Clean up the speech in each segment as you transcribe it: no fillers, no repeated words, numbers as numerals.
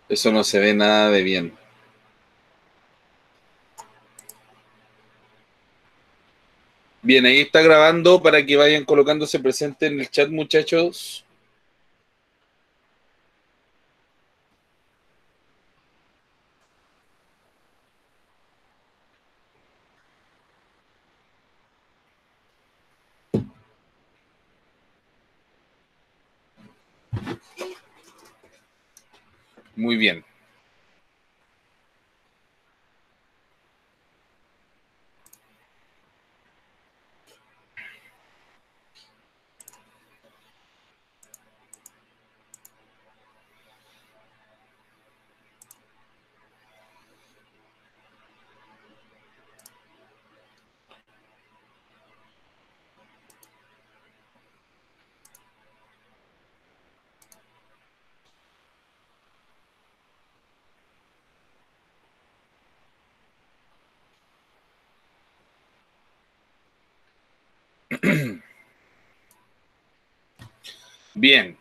Eso no se ve nada de bien. Bien, ahí está grabando para que vayan colocándose presente en el chat, muchachos. Muy bien. Bien,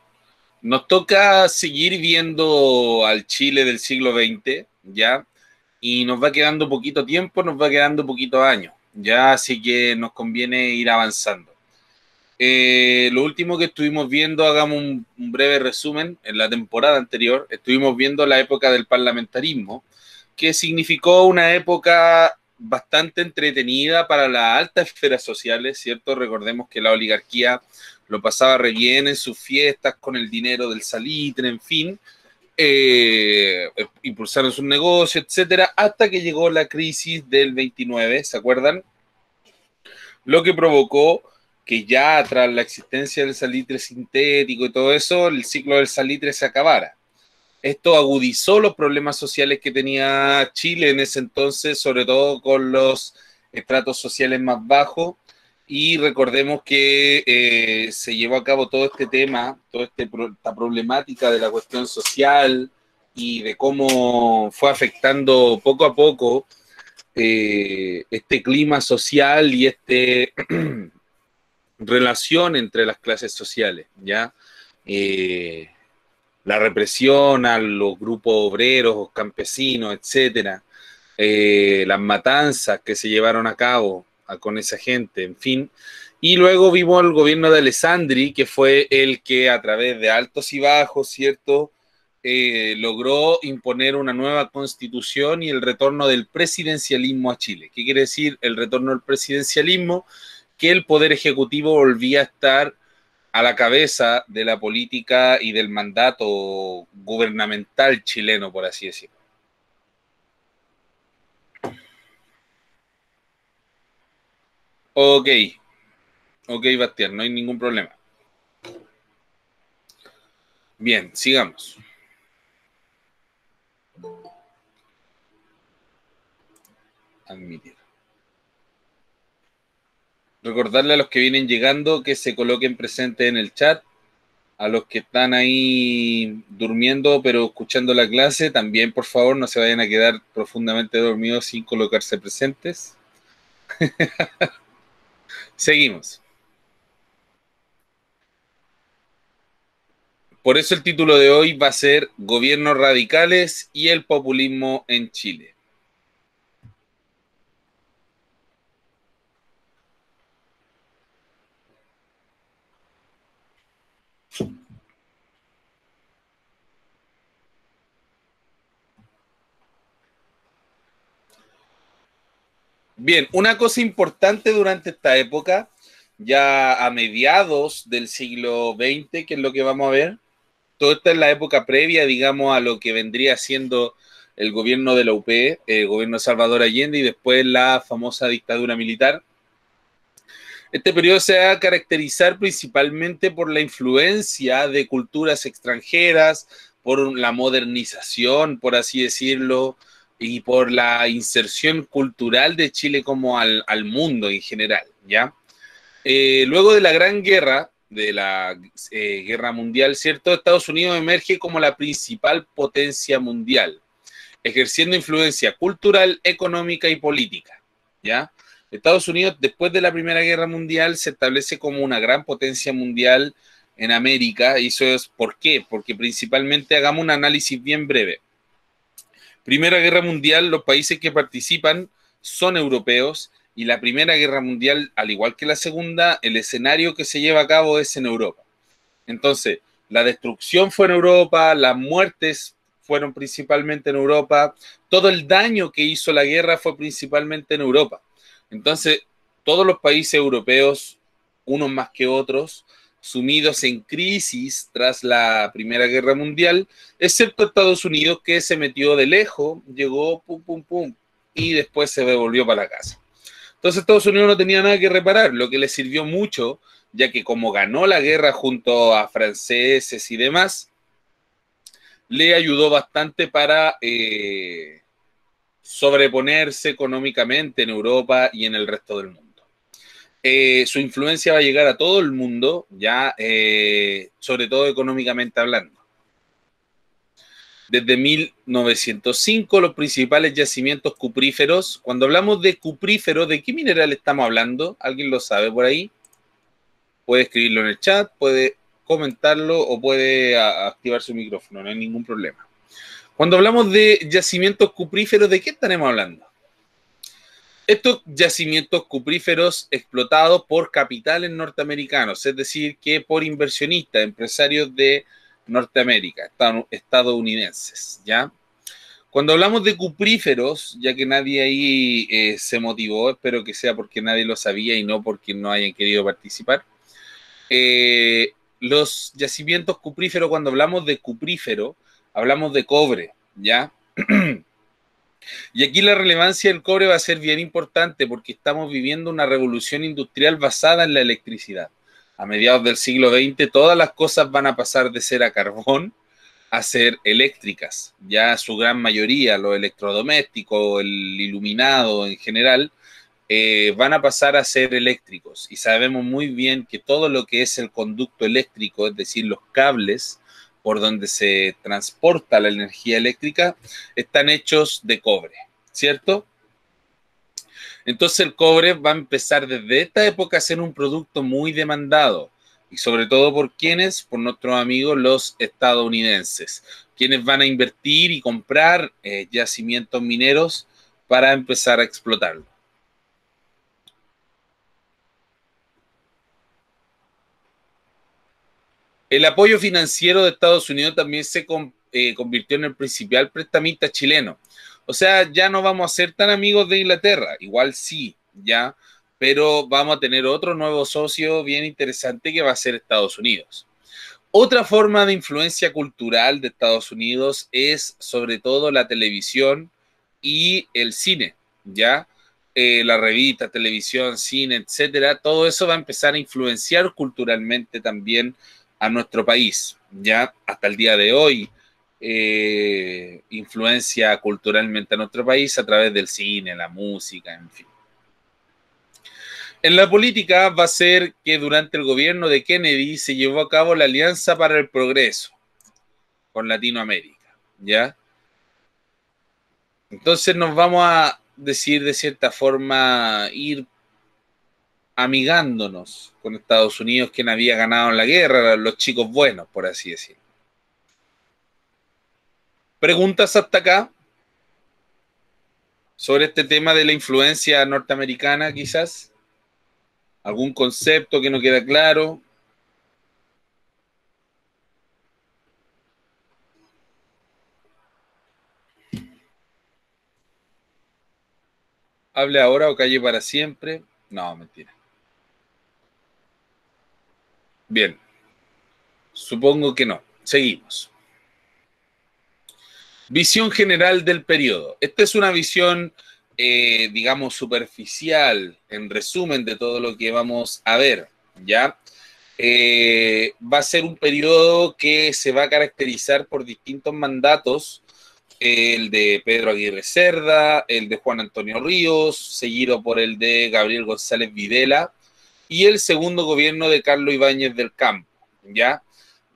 nos toca seguir viendo al Chile del siglo XX, ¿ya? Y nos va quedando poquito tiempo, nos va quedando poquito años, ¿ya? Así que nos conviene ir avanzando. Lo último que estuvimos viendo, hagamos un breve resumen, en la temporada anterior, estuvimos viendo la época del parlamentarismo, que significó una época bastante entretenida para las altas esferas sociales, ¿cierto? Recordemos que la oligarquía lo pasaba re bien en sus fiestas con el dinero del salitre, en fin, impulsaron sus negocios, etcétera, hasta que llegó la crisis del 29, ¿se acuerdan? Lo que provocó que ya tras la existencia del salitre sintético y todo eso, el ciclo del salitre se acabara. Esto agudizó los problemas sociales que tenía Chile en ese entonces, sobre todo con los estratos sociales más bajos. Y recordemos que se llevó a cabo todo este tema, toda esta problemática de la cuestión social y de cómo fue afectando poco a poco este clima social y este relación entre las clases sociales, ¿ya? Eh, la represión a los grupos obreros, campesinos, etcétera, las matanzas que se llevaron a cabo con esa gente, en fin. Y luego vimos el gobierno de Alessandri, que fue el que a través de altos y bajos, ¿cierto? Logró imponer una nueva constitución y el retorno del presidencialismo a Chile. ¿Qué quiere decir el retorno del presidencialismo? Que el poder ejecutivo volvía a estar a la cabeza de la política y del mandato gubernamental chileno, por así decirlo. Ok, ok, Bastián, no hay ningún problema. Bien, sigamos. Admitir. Recordarle a los que vienen llegando que se coloquen presentes en el chat. A los que están ahí durmiendo pero escuchando la clase, también por favor no se vayan a quedar profundamente dormidos sin colocarse presentes. Seguimos. Por eso el título de hoy va a ser Gobiernos radicales y el populismo en Chile. Bien, una cosa importante durante esta época, ya a mediados del siglo XX, que es lo que vamos a ver, todo esto es la época previa, digamos, a lo que vendría siendo el gobierno de la UP, el gobierno de Salvador Allende y después la famosa dictadura militar. Este periodo se va a caracterizar principalmente por la influencia de culturas extranjeras, por la modernización, por así decirlo, y por la inserción cultural de Chile como al mundo en general, ¿ya? Luego de la Gran Guerra, de la Guerra Mundial, ¿cierto? Estados Unidos emerge como la principal potencia mundial, ejerciendo influencia cultural, económica y política, ¿ya? Estados Unidos, después de la Primera Guerra Mundial, se establece como una gran potencia mundial en América, y eso es ¿por qué? Porque principalmente hagamos un análisis bien breve. Primera Guerra Mundial, los países que participan son europeos, y la Primera Guerra Mundial, al igual que la Segunda, el escenario que se lleva a cabo es en Europa. Entonces, la destrucción fue en Europa, las muertes fueron principalmente en Europa, todo el daño que hizo la guerra fue principalmente en Europa. Entonces, todos los países europeos, unos más que otros, sumidos en crisis tras la Primera Guerra Mundial, excepto Estados Unidos, que se metió de lejos, llegó, pum, pum, pum, y después se devolvió para la casa. Entonces Estados Unidos no tenía nada que reparar, lo que le sirvió mucho, ya que como ganó la guerra junto a franceses y demás, le ayudó bastante para sobreponerse económicamente en Europa y en el resto del mundo. Su influencia va a llegar a todo el mundo, ya sobre todo económicamente hablando. Desde 1905, los principales yacimientos cupríferos. Cuando hablamos de cuprífero, ¿de qué mineral estamos hablando? ¿Alguien lo sabe por ahí? Puede escribirlo en el chat, puede comentarlo o puede activar su micrófono, no hay ningún problema. Cuando hablamos de yacimientos cupríferos, ¿de qué estaremos hablando? Estos yacimientos cupríferos explotados por capitales norteamericanos, es decir, que por inversionistas, empresarios de Norteamérica, estadounidenses, ¿ya? Cuando hablamos de cupríferos, ya que nadie ahí se motivó, espero que sea porque nadie lo sabía y no porque no hayan querido participar, los yacimientos cupríferos, cuando hablamos de cuprífero, hablamos de cobre, ¿ya? Y aquí la relevancia del cobre va a ser bien importante porque estamos viviendo una revolución industrial basada en la electricidad. A mediados del siglo XX todas las cosas van a pasar de ser a carbón a ser eléctricas. Ya su gran mayoría, los electrodomésticos, el iluminado en general, van a pasar a ser eléctricos. Y sabemos muy bien que todo lo que es el conducto eléctrico, es decir, los cables por donde se transporta la energía eléctrica, están hechos de cobre, ¿cierto? Entonces el cobre va a empezar desde esta época a ser un producto muy demandado, y sobre todo por quienes, por nuestros amigos los estadounidenses, quienes van a invertir y comprar yacimientos mineros para empezar a explotarlo. El apoyo financiero de Estados Unidos también se convirtió en el principal prestamista chileno. O sea, ya no vamos a ser tan amigos de Inglaterra, igual sí, ya, pero vamos a tener otro nuevo socio bien interesante que va a ser Estados Unidos. Otra forma de influencia cultural de Estados Unidos es sobre todo la televisión y el cine, ¿ya? La revista, televisión, cine, etcétera, todo eso va a empezar a influenciar culturalmente también a nuestro país, ¿ya? Hasta el día de hoy influencia culturalmente a nuestro país a través del cine, la música, en fin. En la política va a ser que durante el gobierno de Kennedy se llevó a cabo la Alianza para el Progreso con Latinoamérica, ¿ya? Entonces nos vamos a decir de cierta forma ir amigándonos con Estados Unidos, quien había ganado en la guerra, los chicos buenos, por así decirlo. ¿Preguntas hasta acá sobre este tema de la influencia norteamericana, quizás? ¿Algún concepto que no queda claro? ¿Hable ahora o calle para siempre? No, mentira. Bien, supongo que no. Seguimos. Visión general del periodo. Esta es una visión, digamos, superficial, en resumen de todo lo que vamos a ver, ¿ya? Va a ser un periodo que se va a caracterizar por distintos mandatos, el de Pedro Aguirre Cerda, el de Juan Antonio Ríos, seguido por el de Gabriel González Videla, y el segundo gobierno de Carlos Ibáñez del Campo, ¿ya?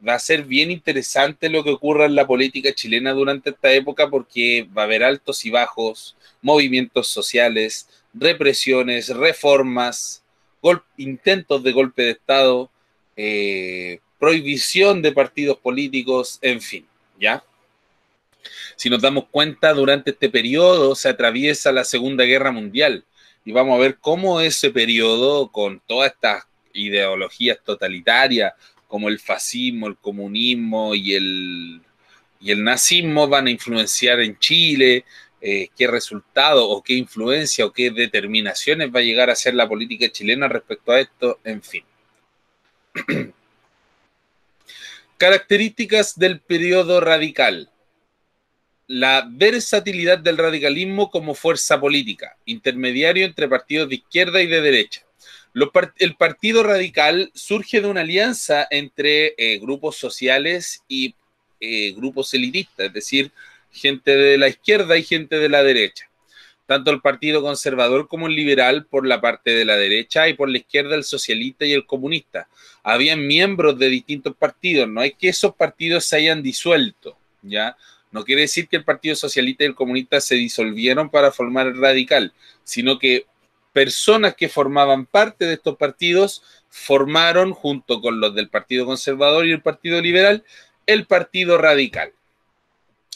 Va a ser bien interesante lo que ocurra en la política chilena durante esta época porque va a haber altos y bajos, movimientos sociales, represiones, reformas, intentos de golpe de Estado, prohibición de partidos políticos, en fin, ¿ya? Si nos damos cuenta, durante este periodo se atraviesa la Segunda Guerra Mundial y vamos a ver cómo ese periodo, con todas estas ideologías totalitarias como el fascismo, el comunismo y el nazismo, van a influenciar en Chile, qué resultado o qué influencia o qué determinaciones va a llegar a ser la política chilena respecto a esto, en fin. Características del periodo radical. La versatilidad del radicalismo como fuerza política, intermediario entre partidos de izquierda y de derecha. El Partido Radical surge de una alianza entre grupos sociales y grupos elitistas, es decir, gente de la izquierda y gente de la derecha. Tanto el Partido Conservador como el Liberal por la parte de la derecha y por la izquierda el socialista y el comunista. Habían miembros de distintos partidos, no es que esos partidos se hayan disuelto, ¿ya? No quiere decir que el Partido Socialista y el Comunista se disolvieron para formar el Radical, sino que personas que formaban parte de estos partidos formaron, junto con los del Partido Conservador y el Partido Liberal, el Partido Radical.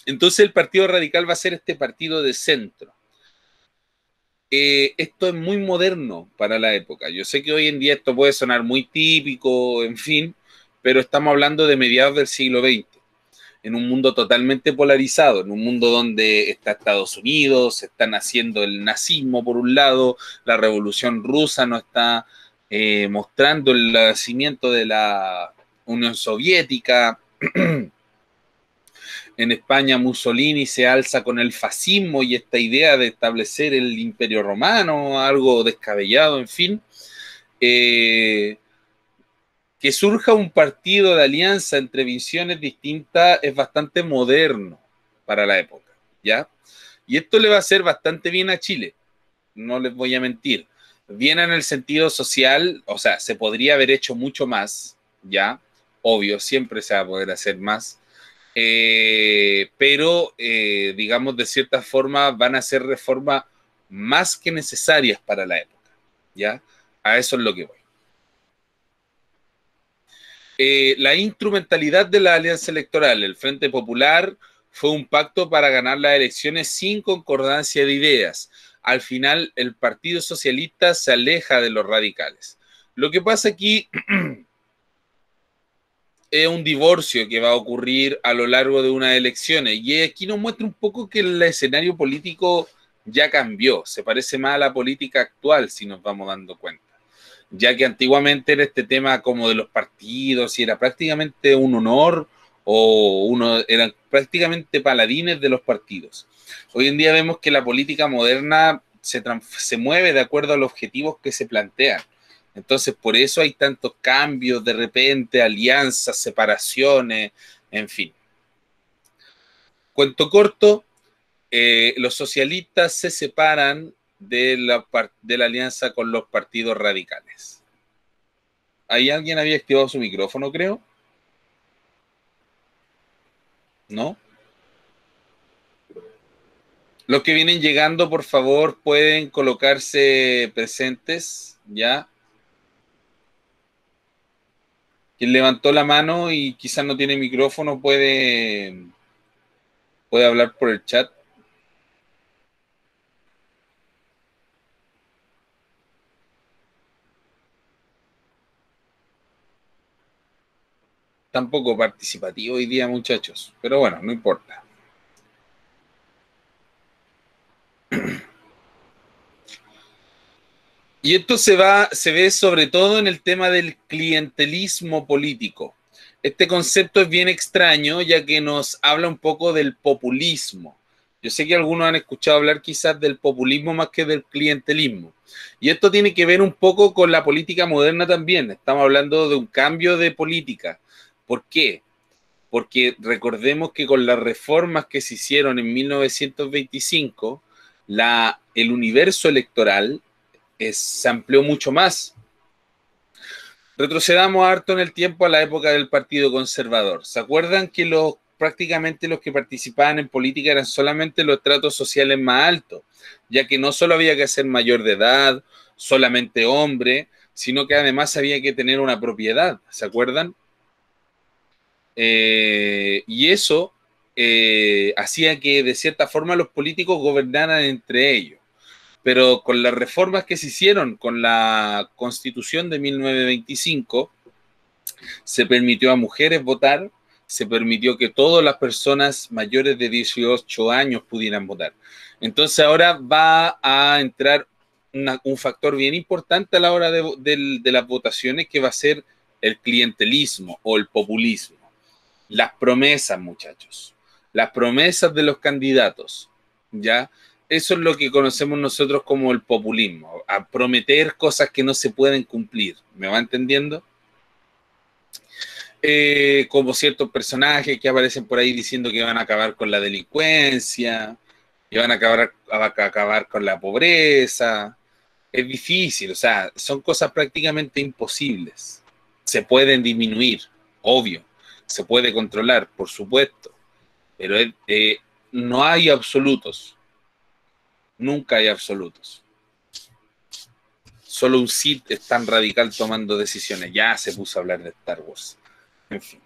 Entonces el Partido Radical va a ser este partido de centro. Esto es muy moderno para la época. Yo sé que hoy en día esto puede sonar muy típico, en fin, pero estamos hablando de mediados del siglo XX. En un mundo totalmente polarizado, en un mundo donde está Estados Unidos, está naciendo el nazismo por un lado, la revolución rusa nos está mostrando el nacimiento de la Unión Soviética. En España Mussolini se alza con el fascismo y esta idea de establecer el Imperio Romano, algo descabellado, en fin. Que surja un partido de alianza entre visiones distintas es bastante moderno para la época, ¿ya? Y esto le va a hacer bastante bien a Chile, no les voy a mentir. Bien en el sentido social, o sea, se podría haber hecho mucho más, ¿ya? Obvio, siempre se va a poder hacer más, pero, digamos, de cierta forma van a ser reformas más que necesarias para la época, ¿ya? A eso es lo que voy. La instrumentalidad de la alianza electoral, el Frente Popular, fue un pacto para ganar las elecciones sin concordancia de ideas. Al final, el Partido Socialista se aleja de los radicales. Lo que pasa aquí es un divorcio que va a ocurrir a lo largo de unas elecciones. Y aquí nos muestra un poco que el escenario político ya cambió. Se parece más a la política actual, si nos vamos dando cuenta. Ya que antiguamente era este tema como de los partidos y era prácticamente un honor o eran prácticamente paladines de los partidos. Hoy en día vemos que la política moderna se mueve de acuerdo a los objetivos que se plantean. Entonces, por eso hay tantos cambios de repente, alianzas, separaciones, en fin. Cuento corto, los socialistas se separan de la alianza con los partidos radicales. ¿Ahí alguien había activado su micrófono, creo? ¿No? Los que vienen llegando, por favor, pueden colocarse presentes, ¿ya? Quien levantó la mano y quizás no tiene micrófono puede hablar por el chat. Tampoco participativo hoy día, muchachos, pero bueno, no importa. Y esto se ve sobre todo en el tema del clientelismo político. Este concepto es bien extraño, ya que nos habla un poco del populismo. Yo sé que algunos han escuchado hablar quizás del populismo más que del clientelismo. Y esto tiene que ver un poco con la política moderna también. Estamos hablando de un cambio de política. ¿Por qué? Porque recordemos que con las reformas que se hicieron en 1925, el universo electoral se amplió mucho más. Retrocedamos harto en el tiempo a la época del Partido Conservador. ¿Se acuerdan que prácticamente los que participaban en política eran solamente los estratos sociales más altos? Ya que no solo había que ser mayor de edad, solamente hombre, sino que además había que tener una propiedad. ¿Se acuerdan? Y eso hacía que de cierta forma los políticos gobernaran entre ellos. Pero con las reformas que se hicieron con la Constitución de 1925, se permitió a mujeres votar, se permitió que todas las personas mayores de 18 años pudieran votar. Entonces ahora va a entrar un factor bien importante a la hora de las votaciones, que va a ser el clientelismo o el populismo. Las promesas, muchachos. Las promesas de los candidatos, ¿ya? Eso es lo que conocemos nosotros como el populismo, a prometer cosas que no se pueden cumplir. ¿Me va entendiendo? Como ciertos personajes que aparecen por ahí diciendo que van a acabar con la delincuencia, que van a acabar con la pobreza. Es difícil, o sea, son cosas prácticamente imposibles. Se pueden disminuir, obvio, se puede controlar, por supuesto, pero no hay absolutos, nunca hay absolutos. Solo un Sith es tan radical tomando decisiones. Ya se puso a hablar de Star Wars. En fin.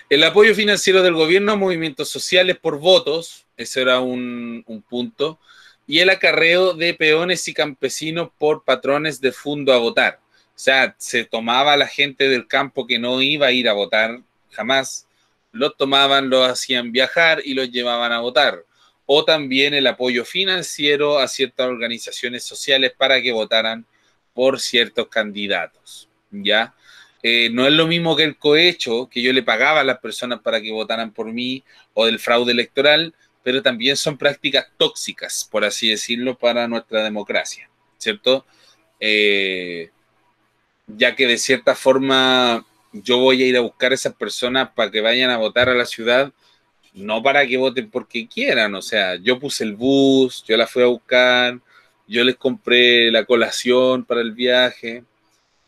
El apoyo financiero del gobierno a movimientos sociales por votos, ese era un punto, y el acarreo de peones y campesinos por patrones de fondo a votar. O sea, se tomaba a la gente del campo que no iba a ir a votar jamás, los tomaban, los hacían viajar y los llevaban a votar. O también el apoyo financiero a ciertas organizaciones sociales para que votaran por ciertos candidatos, ¿ya? No es lo mismo que el cohecho, que yo le pagaba a las personas para que votaran por mí, o del fraude electoral, pero también son prácticas tóxicas, por así decirlo, para nuestra democracia, ¿cierto? Ya que de cierta forma yo voy a ir a buscar a esas personas para que vayan a votar a la ciudad, no para que voten porque quieran, o sea, yo puse el bus, yo la fui a buscar, yo les compré la colación para el viaje,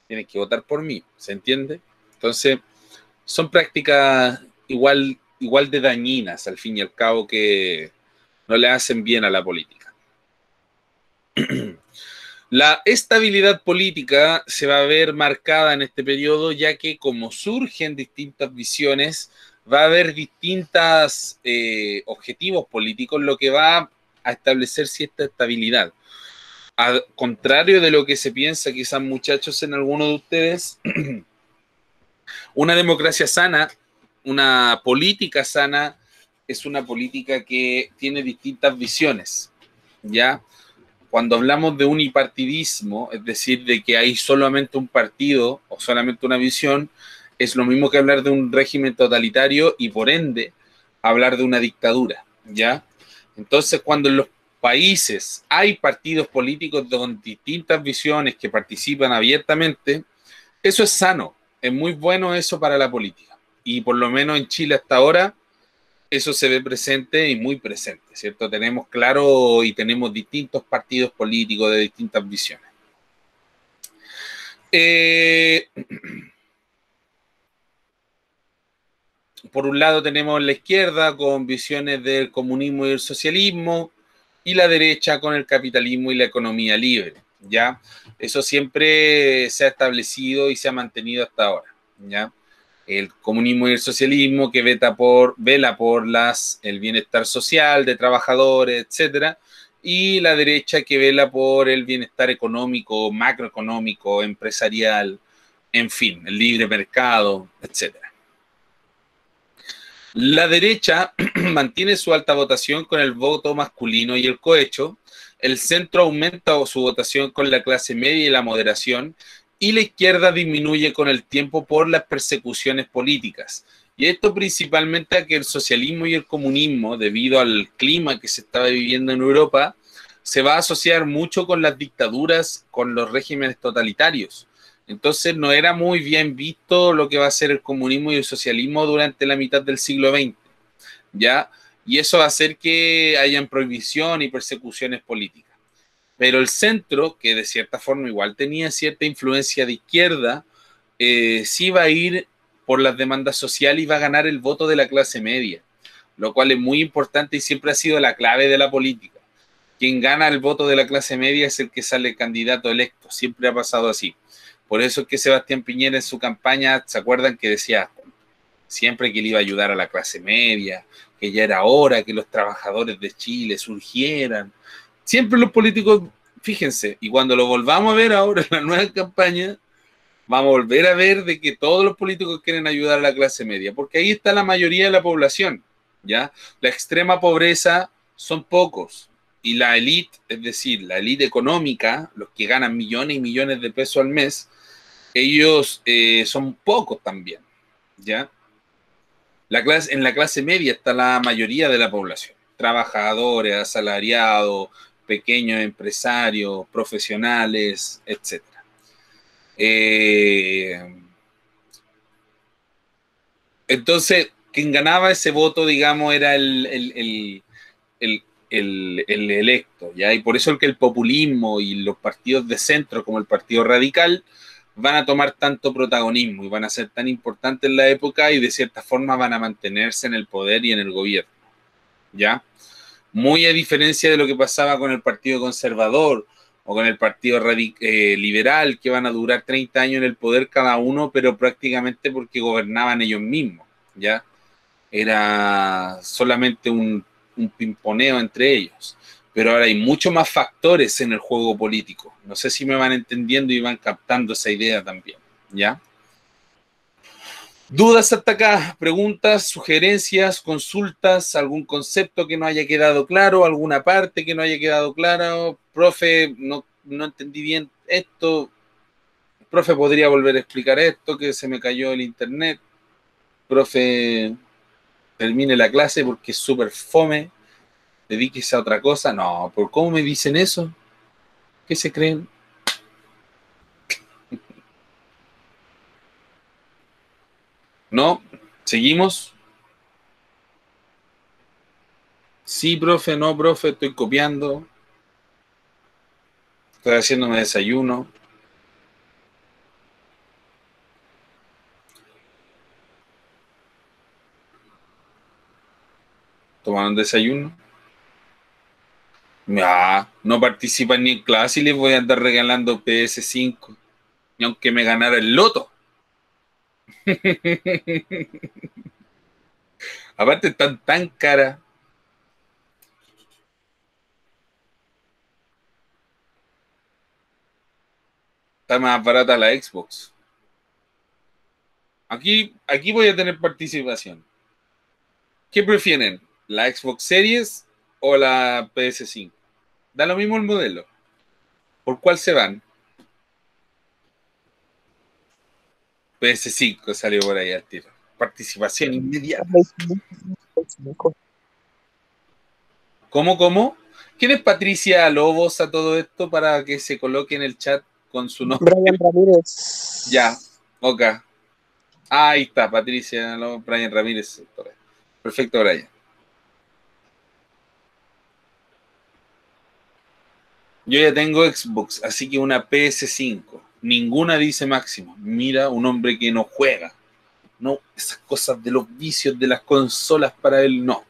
tienen que votar por mí, ¿se entiende? Entonces, son prácticas igual de dañinas, al fin y al cabo, que no le hacen bien a la política. La estabilidad política se va a ver marcada en este periodo, ya que como surgen distintas visiones, va a haber distintos objetivos políticos, lo que va a establecer cierta estabilidad. Al contrario de lo que se piensa, quizás muchachos, en algunos de ustedes, una democracia sana, una política sana, es una política que tiene distintas visiones, ¿ya? Cuando hablamos de unipartidismo, es decir, de que hay solamente un partido o solamente una visión, es lo mismo que hablar de un régimen totalitario y por ende hablar de una dictadura, ¿ya? Entonces, cuando en los países hay partidos políticos con distintas visiones que participan abiertamente, eso es sano, es muy bueno eso para la política. Y por lo menos en Chile hasta ahora, eso se ve presente y muy presente, ¿cierto? Tenemos claro y tenemos distintos partidos políticos de distintas visiones. Por un lado tenemos la izquierda con visiones del comunismo y el socialismo, y la derecha con el capitalismo y la economía libre, ¿ya? Eso siempre se ha establecido y se ha mantenido hasta ahora, ¿ya? El comunismo y el socialismo que vela por el bienestar social de trabajadores, etcétera, y la derecha que vela por el bienestar económico, macroeconómico, empresarial, en fin, el libre mercado, etcétera. La derecha mantiene su alta votación con el voto masculino y el cohecho, el centro aumenta su votación con la clase media y la moderación, y la izquierda disminuye con el tiempo por las persecuciones políticas. Y esto principalmente a que el socialismo y el comunismo, debido al clima que se estaba viviendo en Europa, se va a asociar mucho con las dictaduras, con los regímenes totalitarios. Entonces no era muy bien visto lo que va a ser el comunismo y el socialismo durante la mitad del siglo XX, ¿ya? Y eso va a hacer que hayan prohibición y persecuciones políticas. Pero el centro, que de cierta forma igual tenía cierta influencia de izquierda, sí va a ir por las demandas sociales y va a ganar el voto de la clase media, lo cual es muy importante y siempre ha sido la clave de la política. Quien gana el voto de la clase media es el que sale candidato electo, siempre ha pasado así. Por eso es que Sebastián Piñera en su campaña, ¿se acuerdan que decía siempre que él iba a ayudar a la clase media, que ya era hora que los trabajadores de Chile surgieran? Siempre los políticos, fíjense, y cuando lo volvamos a ver ahora en la nueva campaña, vamos a volver a ver de que todos los políticos quieren ayudar a la clase media, porque ahí está la mayoría de la población, ¿ya? La extrema pobreza son pocos, y la élite, es decir, la élite económica, los que ganan millones y millones de pesos al mes, ellos son pocos también, ¿ya? En la clase media está la mayoría de la población, trabajadores, asalariados, pequeños empresarios, profesionales, etcétera. Entonces, quien ganaba ese voto, digamos, era el electo, ¿ya? Y por eso es que el populismo y los partidos de centro, como el Partido Radical, van a tomar tanto protagonismo y van a ser tan importantes en la época y de cierta forma van a mantenerse en el poder y en el gobierno, ¿ya? Muy a diferencia de lo que pasaba con el Partido Conservador o con el Partido Liberal, que van a durar 30 años en el poder cada uno, pero prácticamente porque gobernaban ellos mismos, ¿ya? Era solamente un pimponeo entre ellos. Pero ahora hay muchos más factores en el juego político. No sé si me van entendiendo y van captando esa idea también, ¿ya? ¿Dudas hasta acá? ¿Preguntas, sugerencias, consultas? ¿Algún concepto que no haya quedado claro? ¿Alguna parte que no haya quedado clara? Profe, no entendí bien esto. Profe, ¿podría volver a explicar esto? Que se me cayó el internet. Profe, termine la clase porque es súper fome. Dedíquese a otra cosa. No, ¿por cómo me dicen eso? ¿Qué se creen? ¿No? ¿Seguimos? Sí, profe, no, profe, estoy copiando. Estoy haciéndome desayuno. Tomando desayuno. No participan ni en clase y les voy a andar regalando PS5. Ni aunque me ganara el loto. Aparte están tan caras. Está más barata la Xbox. Aquí voy a tener participación. ¿Qué prefieren? ¿La Xbox Series o la PS5? Da lo mismo el modelo. ¿Por cuál se van? PS5 salió por ahí al tiro. Participación inmediata. ¿Cómo, cómo? ¿Quién es Patricia Lobos a todo esto para que se coloque en el chat con su nombre? Brian Ramírez. Ya, ok. Ahí está, Patricia Lobos, Brian Ramírez. Perfecto, Brian. Yo ya tengo Xbox, así que una PS5. Ninguna dice máximo. Mira, un hombre que no juega. No, esas cosas de los vicios de las consolas para él, no.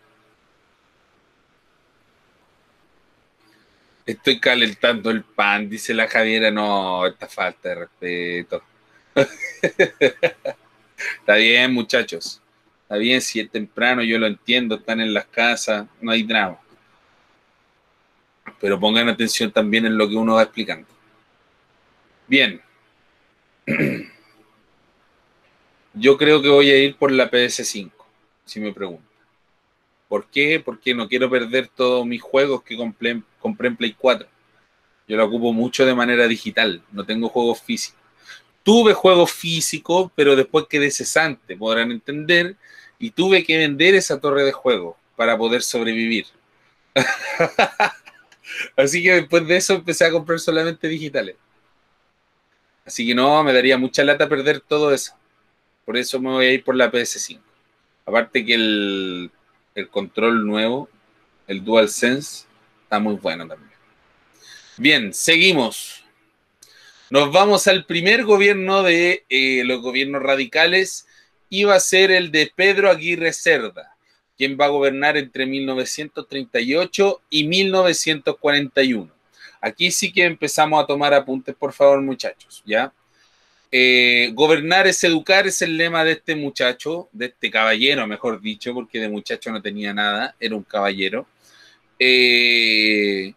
Estoy calentando el pan, dice la Javiera. No, esta falta de respeto. Está bien, muchachos. Está bien, si es temprano, yo lo entiendo, están en las casas, no hay drama. Pero pongan atención también en lo que uno va explicando. Bien. Yo creo que voy a ir por la PS5, si me preguntan. ¿Por qué? Porque no quiero perder todos mis juegos que compré en Play 4. Yo la ocupo mucho de manera digital, no tengo juegos físicos. Tuve juegos físicos, pero después quedé cesante, podrán entender, y tuve que vender esa torre de juegos para poder sobrevivir. Así que después de eso empecé a comprar solamente digitales. Así que no, me daría mucha lata perder todo eso. Por eso me voy a ir por la PS5. Aparte que el control nuevo, el DualSense, está muy bueno también. Bien, seguimos. Nos vamos al primer gobierno de los gobiernos radicales. Iba a ser el de Pedro Aguirre Cerda, quien va a gobernar entre 1938 y 1941. Aquí sí que empezamos a tomar apuntes, por favor, muchachos, ¿ya? Gobernar es educar es el lema de este muchacho, de este caballero, mejor dicho, porque de muchacho no tenía nada, era un caballero. Y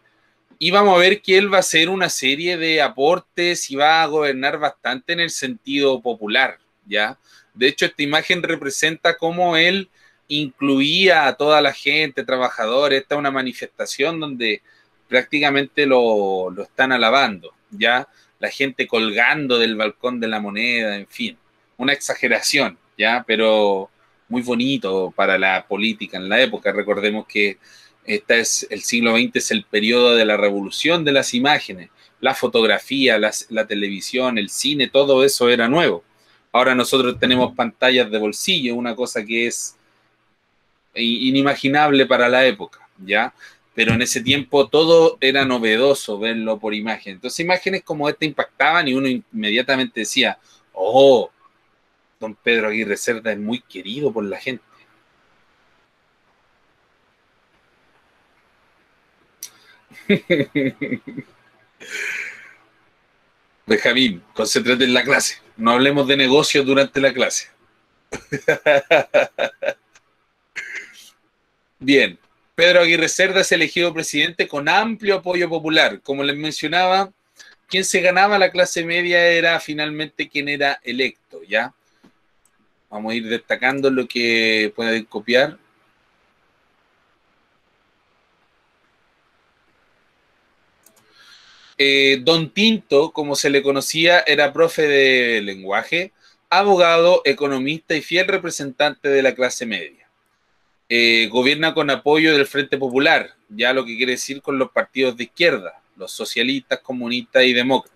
vamos a ver que él va a hacer una serie de aportes y va a gobernar bastante en el sentido popular, ¿ya? De hecho, esta imagen representa cómo él incluía a toda la gente, trabajadores. Esta es una manifestación donde prácticamente lo están alabando, ¿ya? La gente colgando del balcón de la Moneda, en fin, una exageración, ¿ya? Pero muy bonito para la política en la época. Recordemos que el siglo XX es el periodo de la revolución de las imágenes, la fotografía, la televisión, el cine, todo eso era nuevo. Ahora nosotros tenemos pantallas de bolsillo, una cosa que es inimaginable para la época, ¿ya? Pero en ese tiempo todo era novedoso verlo por imagen. Entonces imágenes como esta impactaban y uno inmediatamente decía, oh, don Pedro Aguirre Cerda es muy querido por la gente. Benjamín, concéntrate en la clase. No hablemos de negocios durante la clase. Bien, Pedro Aguirre Cerda es elegido presidente con amplio apoyo popular. Como les mencionaba, quien se ganaba la clase media era finalmente quien era electo, ¿ya? Vamos a ir destacando lo que pueden copiar. Don Tinto, como se le conocía, era profe de lenguaje, abogado, economista y fiel representante de la clase media. Gobierna con apoyo del Frente Popular, ya lo que quiere decir con los partidos de izquierda, los socialistas, comunistas y demócratas,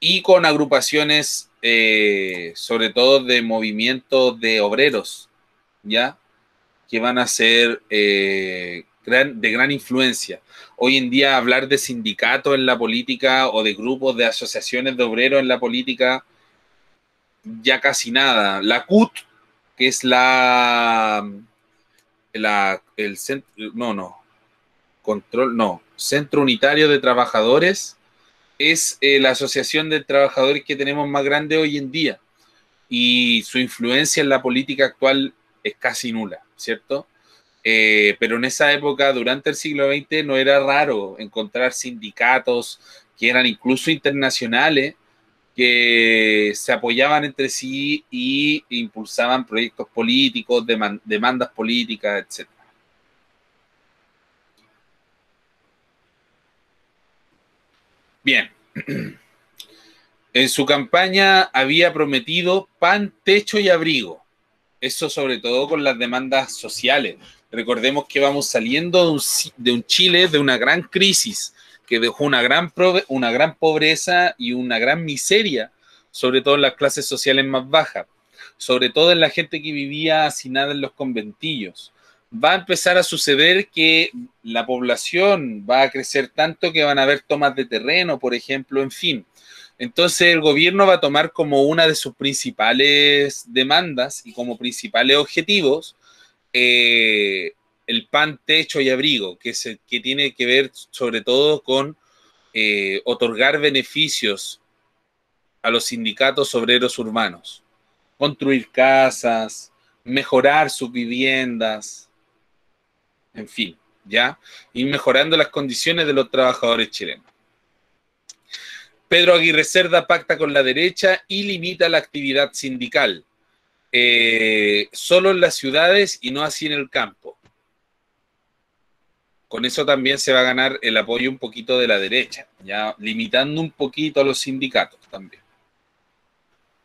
y con agrupaciones, sobre todo de movimientos de obreros, ya que van a ser de gran influencia. Hoy en día hablar de sindicatos en la política o de grupos de asociaciones de obreros en la política, ya casi nada. La CUT, que es el centro, Centro Unitario de Trabajadores, es la asociación de trabajadores que tenemos más grande hoy en día y su influencia en la política actual es casi nula, ¿cierto? Pero en esa época, durante el siglo XX, no era raro encontrar sindicatos que eran incluso internacionales, que se apoyaban entre sí y impulsaban proyectos políticos, demandas políticas, etc. Bien, en su campaña había prometido pan, techo y abrigo. Eso sobre todo con las demandas sociales. Recordemos que vamos saliendo de un Chile, de una gran crisis que dejó una gran pobreza y una gran miseria, sobre todo en las clases sociales más bajas, sobre todo en la gente que vivía hacinada en los conventillos. Va a empezar a suceder que la población va a crecer tanto que van a haber tomas de terreno, por ejemplo, en fin. Entonces el gobierno va a tomar como una de sus principales demandas y como principales objetivos el pan, techo y abrigo, que tiene que ver sobre todo con otorgar beneficios a los sindicatos obreros urbanos, construir casas, mejorar sus viviendas, en fin, ¿ya? Ir mejorando las condiciones de los trabajadores chilenos. Pedro Aguirre Cerda pacta con la derecha y limita la actividad sindical, solo en las ciudades y no así en el campo. Con eso también se va a ganar el apoyo un poquito de la derecha, ya limitando un poquito a los sindicatos también.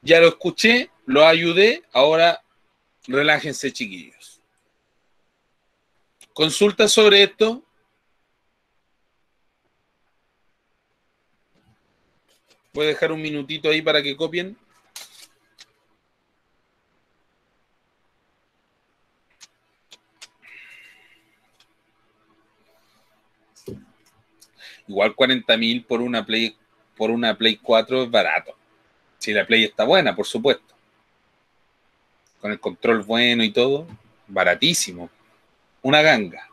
Ya lo escuché, lo ayudé, ahora relájense, chiquillos. Consulta sobre esto. Voy a dejar un minutito ahí para que copien. Igual 40.000 por una Play 4 es barato. Si la Play está buena, por supuesto. Con el control bueno y todo, baratísimo. Una ganga.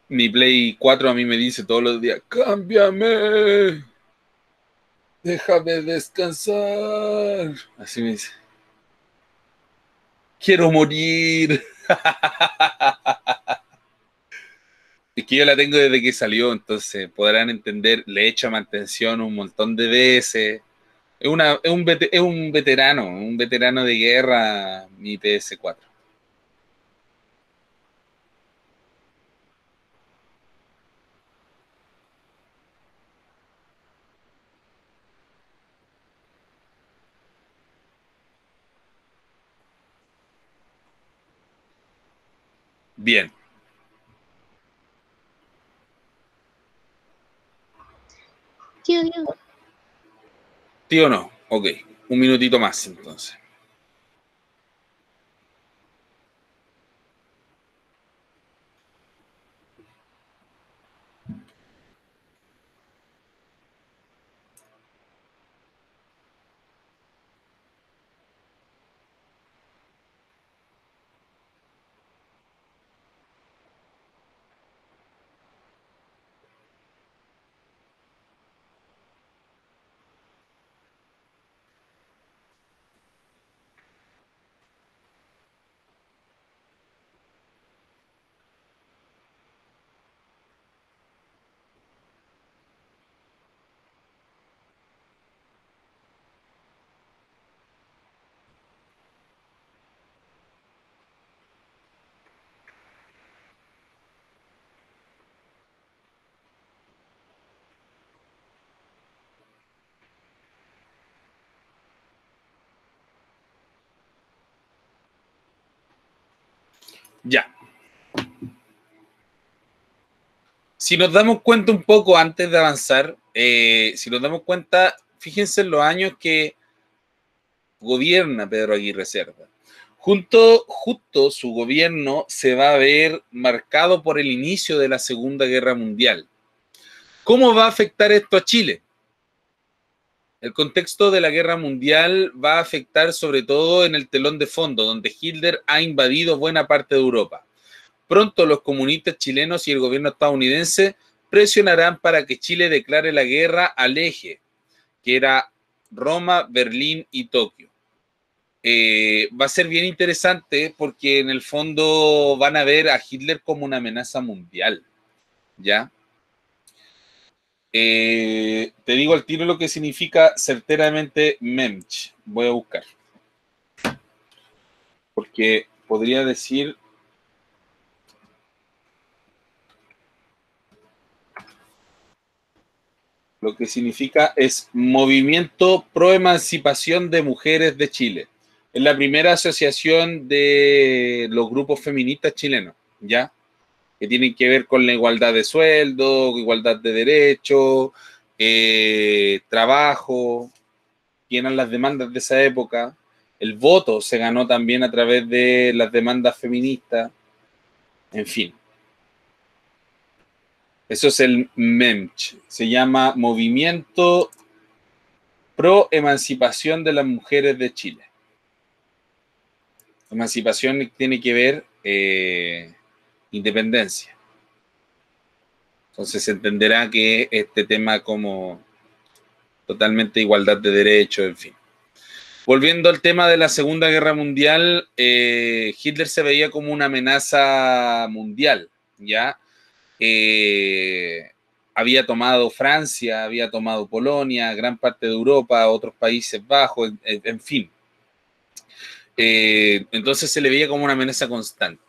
Mi Play 4 a mí me dice todos los días, ¡cámbiame! Déjame descansar. Así me dice. Quiero morir. Es que yo la tengo desde que salió, entonces podrán entender, le he hecho mantención un montón de veces. Es un veterano de guerra, mi PS4. Bien, Tío, tío. ¿sí o no? Ok, un minutito más entonces. Ya. Si nos damos cuenta un poco antes de avanzar, si nos damos cuenta, fíjense en los años que gobierna Pedro Aguirre Cerda. Justo su gobierno se va a ver marcado por el inicio de la Segunda Guerra Mundial. ¿Cómo va a afectar esto a Chile? El contexto de la guerra mundial va a afectar sobre todo en el telón de fondo, donde Hitler ha invadido buena parte de Europa. Pronto los comunistas chilenos y el gobierno estadounidense presionarán para que Chile declare la guerra al eje, que era Roma, Berlín y Tokio. Va a ser bien interesante porque en el fondo van a ver a Hitler como una amenaza mundial, ¿ya? Te digo al tiro lo que significa certeramente Memch. Voy a buscar. Porque podría decir lo que significa es Movimiento Pro Emancipación de Mujeres de Chile. Es la primera asociación de los grupos feministas chilenos, ¿ya? Que tienen que ver con la igualdad de sueldo, igualdad de derechos, trabajo, que eran las demandas de esa época. El voto se ganó también a través de las demandas feministas, en fin. Eso es el MEMCH, se llama Movimiento Pro Emancipación de las Mujeres de Chile. Emancipación tiene que ver independencia. Entonces se entenderá que este tema como totalmente igualdad de derechos, en fin. Volviendo al tema de la Segunda Guerra Mundial, Hitler se veía como una amenaza mundial, ¿ya? Había tomado Francia, había tomado Polonia, gran parte de Europa, otros Países Bajos, en fin. Entonces se le veía como una amenaza constante.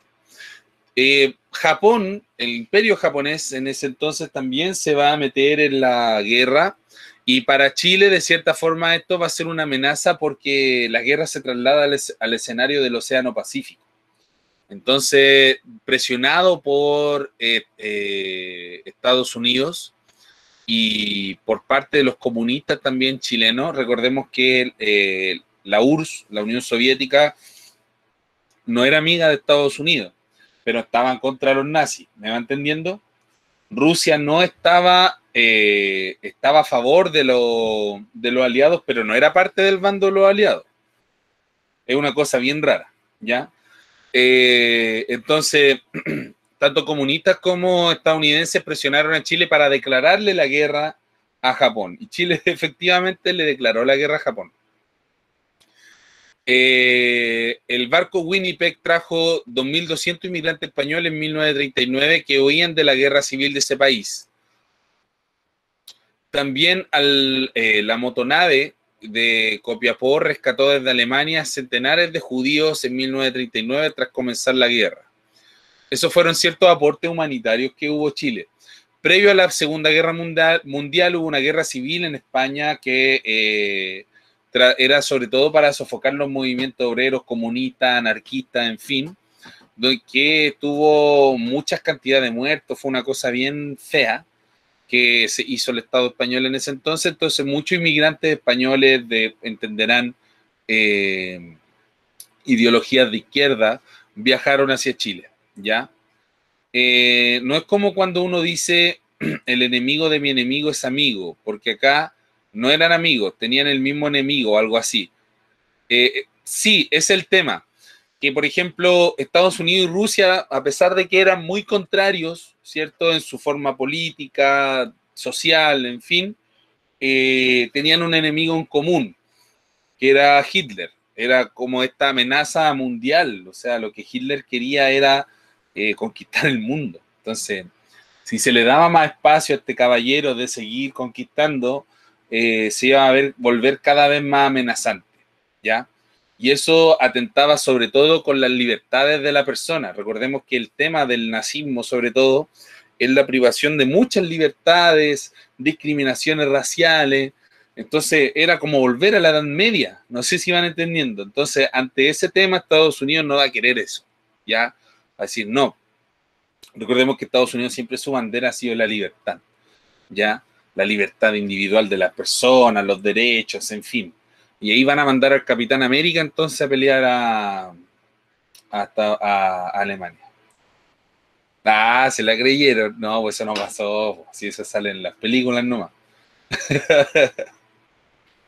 Japón, el imperio japonés en ese entonces también se va a meter en la guerra y para Chile de cierta forma esto va a ser una amenaza porque la guerra se traslada al escenario del Océano Pacífico. Entonces, presionado por Estados Unidos y por parte de los comunistas también chilenos, recordemos que la URSS, la Unión Soviética, no era amiga de Estados Unidos, pero estaban contra los nazis, ¿me va entendiendo? Rusia no estaba a favor de los aliados, pero no era parte del bando de los aliados. Es una cosa bien rara, ¿ya? Entonces, tanto comunistas como estadounidenses presionaron a Chile para declararle la guerra a Japón. Y Chile efectivamente le declaró la guerra a Japón. El barco Winnipeg trajo 2.200 inmigrantes españoles en 1939 que huían de la guerra civil de ese país. También la motonave de Copiapó rescató desde Alemania centenares de judíos en 1939 tras comenzar la guerra. Esos fueron ciertos aportes humanitarios que hubo Chile. Previo a la Segunda Guerra Mundial hubo una guerra civil en España que era sobre todo para sofocar los movimientos obreros, comunistas, anarquistas, en fin, que tuvo muchas cantidades de muertos, fue una cosa bien fea que se hizo el Estado español en ese entonces. Entonces muchos inmigrantes españoles entenderán ideologías de izquierda viajaron hacia Chile, ¿ya? No es como cuando uno dice el enemigo de mi enemigo es amigo, porque acá no eran amigos, tenían el mismo enemigo, algo así. Sí, es el tema, que por ejemplo Estados Unidos y Rusia, a pesar de que eran muy contrarios, ¿cierto? En su forma política, social, en fin, tenían un enemigo en común, que era Hitler. Era como esta amenaza mundial, o sea, lo que Hitler quería era conquistar el mundo. Entonces, si se le daba más espacio a este caballero de seguir conquistando, se iba a volver cada vez más amenazante, ¿ya? Y eso atentaba sobre todo con las libertades de la persona. Recordemos que el tema del nazismo, sobre todo, es la privación de muchas libertades, discriminaciones raciales. Entonces era como volver a la Edad Media, no sé si van entendiendo. Entonces, ante ese tema, Estados Unidos no va a querer eso, ¿ya? Va a decir, no. Recordemos que Estados Unidos siempre su bandera ha sido la libertad, ¿ya? La libertad individual de las personas, los derechos, en fin. Y ahí van a mandar al Capitán América entonces a pelear a Alemania. Ah, se la creyeron. No, pues eso no pasó. Si eso sale en las películas nomás.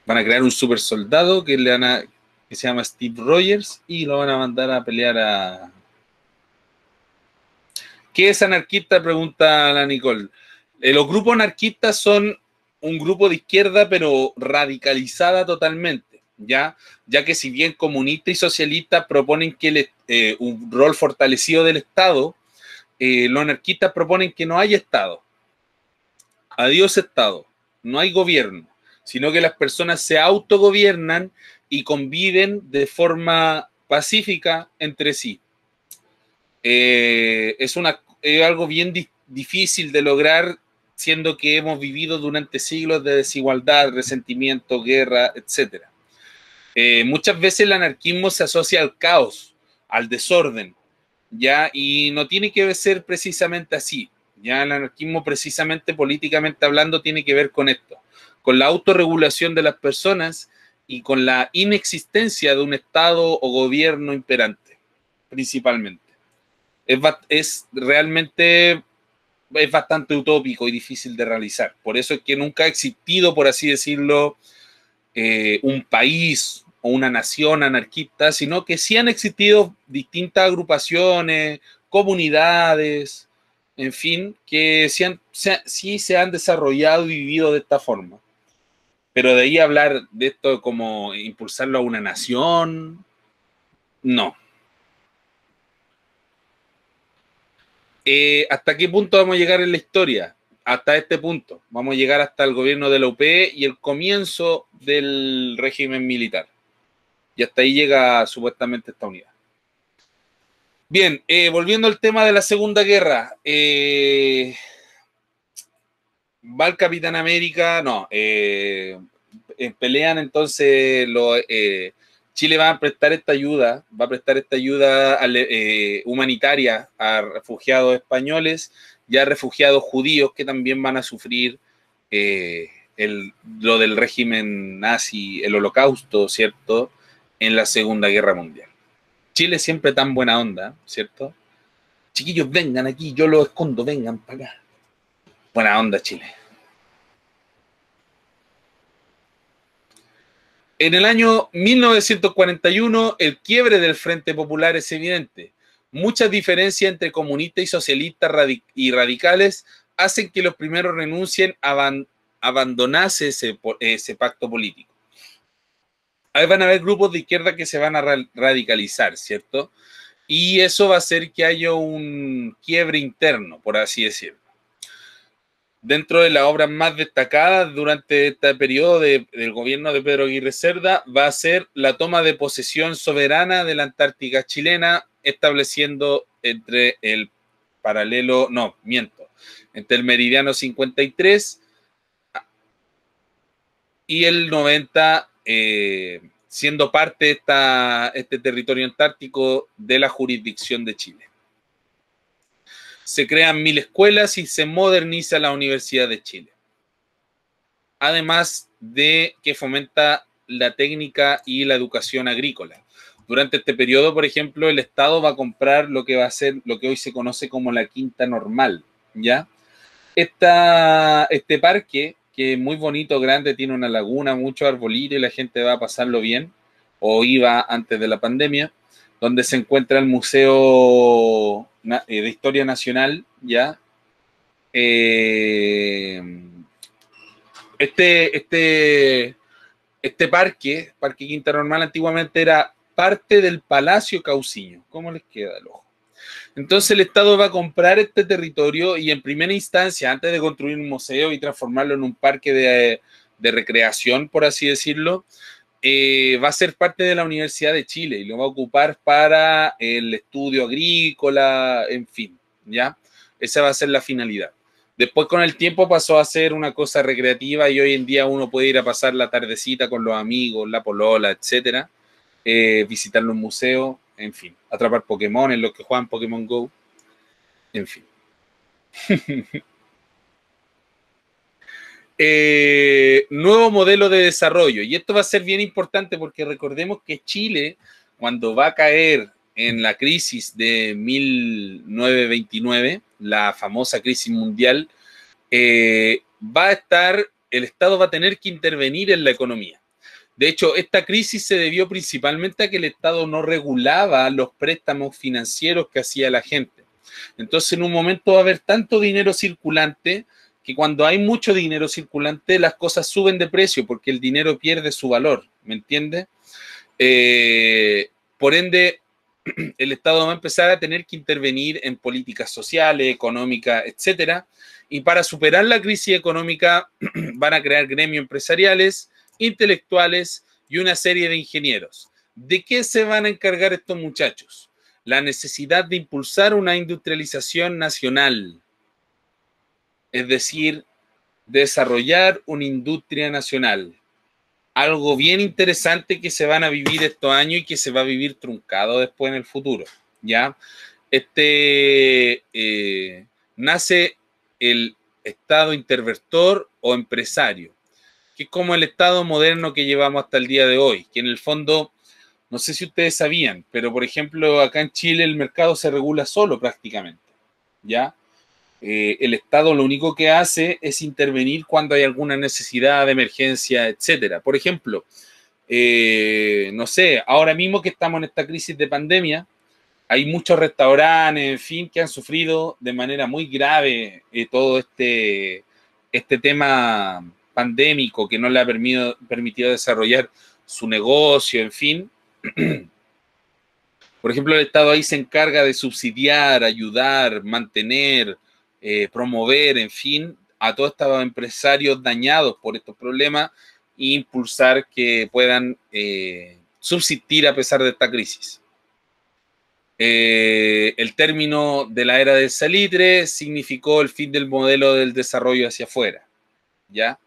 Van a crear un super soldado que se llama Steve Rogers y lo van a mandar a pelear a... ¿Qué es anarquista? Pregunta la Nicole. Los grupos anarquistas son un grupo de izquierda, pero radicalizada totalmente, ¿ya? Ya que si bien comunistas y socialistas proponen que un rol fortalecido del Estado, los anarquistas proponen que no haya Estado. Adiós Estado. No hay gobierno, sino que las personas se autogobiernan y conviven de forma pacífica entre sí. Es algo bien difícil de lograr, siendo que hemos vivido durante siglos de desigualdad, resentimiento, guerra, etc. Muchas veces el anarquismo se asocia al caos, al desorden, ¿ya? Y no tiene que ser precisamente así. Ya el anarquismo, precisamente políticamente hablando, tiene que ver con esto, con la autorregulación de las personas y con la inexistencia de un Estado o gobierno imperante, principalmente. Es realmente es bastante utópico y difícil de realizar. Por eso es que nunca ha existido, por así decirlo, un país o una nación anarquista, sino que sí han existido distintas agrupaciones, comunidades, en fin, que sí se han desarrollado y vivido de esta forma. Pero de ahí hablar de esto como impulsarlo a una nación, no. ¿Hasta qué punto vamos a llegar en la historia? Hasta este punto. Vamos a llegar hasta el gobierno de la UP y el comienzo del régimen militar. Y hasta ahí llega supuestamente esta unidad. Bien, volviendo al tema de la Segunda Guerra. Va el Capitán América, no. Pelean entonces Chile va a prestar esta ayuda, humanitaria a refugiados españoles y a refugiados judíos que también van a sufrir lo del régimen nazi, el holocausto, ¿cierto? En la Segunda Guerra Mundial. Chile siempre tan buena onda, ¿cierto? Chiquillos, vengan aquí, yo los escondo, vengan para acá. Buena onda, Chile. En el año 1941, el quiebre del Frente Popular es evidente. Muchas diferencias entre comunistas y socialistas y radicales hacen que los primeros renuncien abandonase ese pacto político. Ahí van a haber grupos de izquierda que se van a radicalizar, ¿cierto? Y eso va a hacer que haya un quiebre interno, por así decirlo. Dentro de las obras más destacadas durante este periodo del gobierno de Pedro Aguirre Cerda va a ser la toma de posesión soberana de la Antártica chilena, estableciendo entre el entre el meridiano 53 y el 90, siendo parte de este territorio antártico de la jurisdicción de Chile. Se crean 1000 escuelas y se moderniza la Universidad de Chile. Además de que fomenta la técnica y la educación agrícola. Durante este periodo, por ejemplo, el Estado va a comprar lo que va a ser lo que hoy se conoce como la Quinta Normal, ¿ya? Este parque, que es muy bonito, grande, tiene una laguna, mucho arbolito y la gente va a pasarlo bien, o iba antes de la pandemia, donde se encuentra el Museo de Historia Nacional, ¿ya? Este Parque Quinta Normal, antiguamente era parte del Palacio Cauciño. ¿Cómo les queda el ojo? Entonces el Estado va a comprar este territorio y en primera instancia, antes de construir un museo y transformarlo en un parque de recreación, por así decirlo, va a ser parte de la Universidad de Chile y lo va a ocupar para el estudio agrícola, en fin, ¿ya? Esa va a ser la finalidad. Después con el tiempo pasó a ser una cosa recreativa y hoy en día uno puede ir a pasar la tardecita con los amigos, la polola, etcétera, visitar los museos, en fin, atrapar Pokémon en los que juegan Pokémon Go, en fin. Nuevo modelo de desarrollo, y esto va a ser bien importante porque recordemos que Chile, cuando va a caer en la crisis de 1929, la famosa crisis mundial, el Estado va a tener que intervenir en la economía. De hecho, esta crisis se debió principalmente a que el Estado no regulaba los préstamos financieros que hacía la gente. Entonces, en un momento va a haber tanto dinero circulante que cuando hay mucho dinero circulante, las cosas suben de precio porque el dinero pierde su valor, ¿me entiendes? Por ende, el Estado va a empezar a tener que intervenir en políticas sociales, económicas, etcétera. Y para superar la crisis económica van a crear gremios empresariales, intelectuales y una serie de ingenieros. ¿De qué se van a encargar estos muchachos? La necesidad de impulsar una industrialización nacional, es decir, desarrollar una industria nacional. Algo bien interesante que se van a vivir estos años y que se va a vivir truncado después en el futuro, ¿ya? Nace el Estado interventor o empresario, que es como el Estado moderno que llevamos hasta el día de hoy, que en el fondo, no sé si ustedes sabían, pero por ejemplo acá en Chile el mercado se regula solo prácticamente, ¿ya? El Estado lo único que hace es intervenir cuando hay alguna necesidad de emergencia, etcétera. Por ejemplo, no sé, ahora mismo que estamos en esta crisis de pandemia, hay muchos restaurantes, en fin, que han sufrido de manera muy grave todo este tema pandémico que no le ha permitido desarrollar su negocio, en fin. Por ejemplo, el Estado ahí se encarga de subsidiar, ayudar, mantener, promover, en fin, a todos estos empresarios dañados por estos problemas e impulsar que puedan subsistir a pesar de esta crisis. El término de la era del salitre significó el fin del modelo del desarrollo hacia afuera, ¿ya?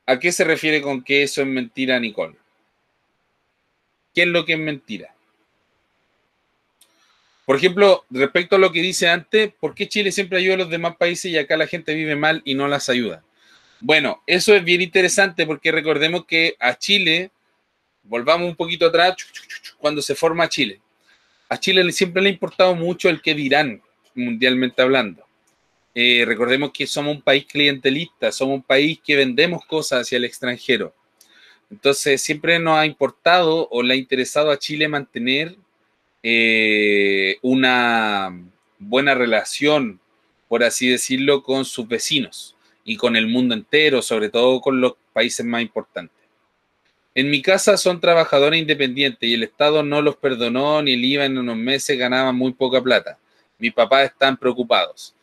¿A qué se refiere con que eso es mentira, Nicole? ¿Qué es lo que es mentira? Por ejemplo, respecto a lo que dice antes, ¿por qué Chile siempre ayuda a los demás países y acá la gente vive mal y no las ayuda? Bueno, eso es bien interesante porque recordemos que a Chile, volvamos un poquito atrás, cuando se forma Chile, a Chile siempre le ha importado mucho el qué dirán mundialmente hablando. Recordemos que somos un país clientelista, somos un país que vendemos cosas hacia el extranjero. Entonces siempre nos ha importado o le ha interesado a Chile mantener una buena relación, por así decirlo, con sus vecinos y con el mundo entero, sobre todo con los países más importantes. En mi casa son trabajadores independientes y el Estado no los perdonó ni el IVA en unos meses, ganaban muy poca plata. Mis papás están preocupados.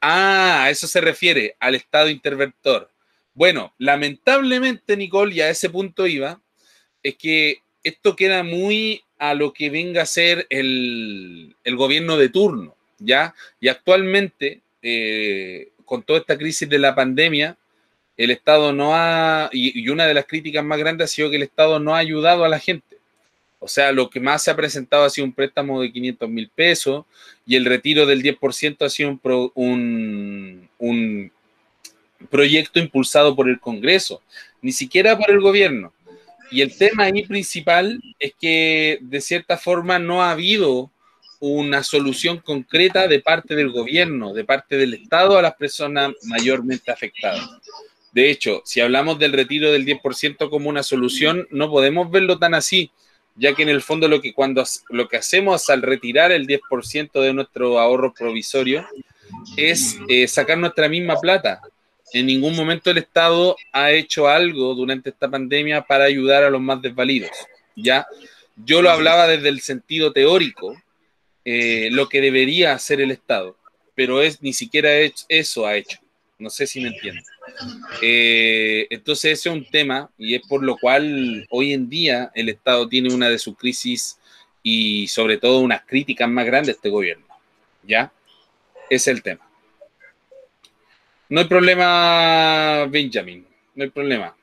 Ah, a eso se refiere, al Estado interventor. Bueno, lamentablemente, Nicole, y a ese punto iba, es que esto queda muy a lo que venga a ser el gobierno de turno, ¿ya? Y actualmente, con toda esta crisis de la pandemia, el Estado no ha, y una de las críticas más grandes ha sido que el Estado no ha ayudado a la gente. O sea, lo que más se ha presentado ha sido un préstamo de 500.000 pesos y el retiro del 10% ha sido un proyecto impulsado por el Congreso, ni siquiera por el gobierno. Y el tema ahí principal es que de cierta forma no ha habido una solución concreta de parte del gobierno, de parte del Estado a las personas mayormente afectadas. De hecho, si hablamos del retiro del 10% como una solución, no podemos verlo tan así, ya que en el fondo lo que hacemos al retirar el 10% de nuestro ahorro provisorio es sacar nuestra misma plata. En ningún momento el Estado ha hecho algo durante esta pandemia para ayudar a los más desvalidos. ¿Ya? Yo lo hablaba desde el sentido teórico, lo que debería hacer el Estado, pero ni siquiera eso ha hecho. No sé si me entienden. Entonces ese es un tema y es por lo cual hoy en día el Estado tiene una de sus crisis y sobre todo unas críticas más grandes a este gobierno. ¿Ya? Ese es el tema. No hay problema, Benjamin. No hay problema.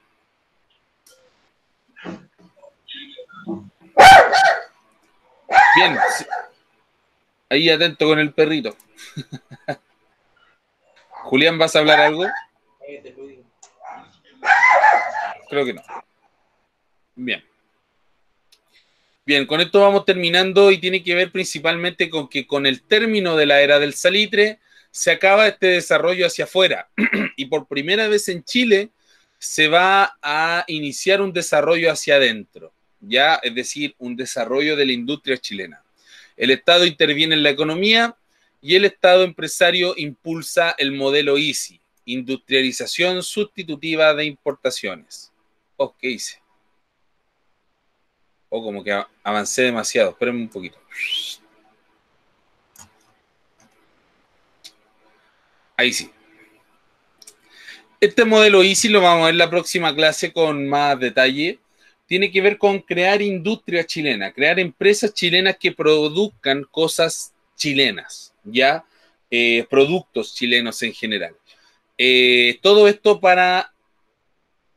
Bien. Ahí atento con el perrito. Julián, ¿vas a hablar algo? Creo que no. Bien. Bien, con esto vamos terminando y tiene que ver principalmente con que con el término de la era del salitre se acaba este desarrollo hacia afuera y por primera vez en Chile se va a iniciar un desarrollo hacia adentro, ya, es decir, un desarrollo de la industria chilena. El Estado interviene en la economía y el Estado empresario impulsa el modelo ISI, industrialización sustitutiva de importaciones. Oh, ¿qué hice? O como que avancé demasiado. Espérenme un poquito. Ahí sí. Este modelo Easy lo vamos a ver en la próxima clase con más detalle. Tiene que ver con crear industria chilena, crear empresas chilenas que produzcan cosas chilenas, ¿ya? Productos chilenos en general. Todo esto para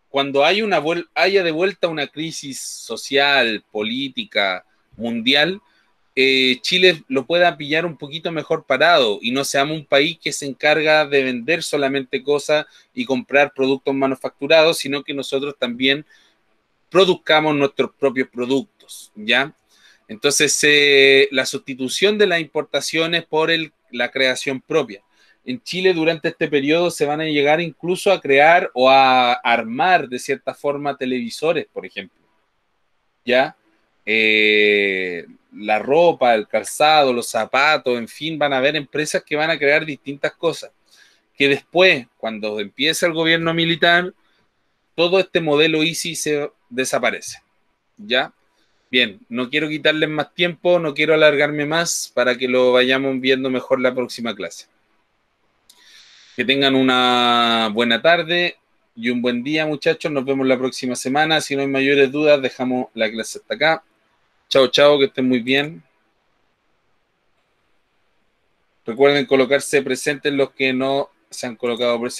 cuando haya de vuelta una crisis social, política, mundial, Chile lo pueda pillar un poquito mejor parado y no seamos un país que se encarga de vender solamente cosas y comprar productos manufacturados, sino que nosotros también produzcamos nuestros propios productos, ¿ya? Entonces, la sustitución de las importaciones por la creación propia. En Chile durante este periodo se van a llegar incluso a crear o a armar de cierta forma televisores, por ejemplo, ¿ya? La ropa, el calzado, los zapatos, en fin, van a haber empresas que van a crear distintas cosas, que después, cuando empiece el gobierno militar, todo este modelo Easy se desaparece, ¿ya? Bien, no quiero quitarles más tiempo, no quiero alargarme más para que lo vayamos viendo mejor la próxima clase. Que tengan una buena tarde y un buen día, muchachos. Nos vemos la próxima semana. Si no hay mayores dudas, dejamos la clase hasta acá. Chao, chao, que estén muy bien. Recuerden colocarse presentes los que no se han colocado presentes.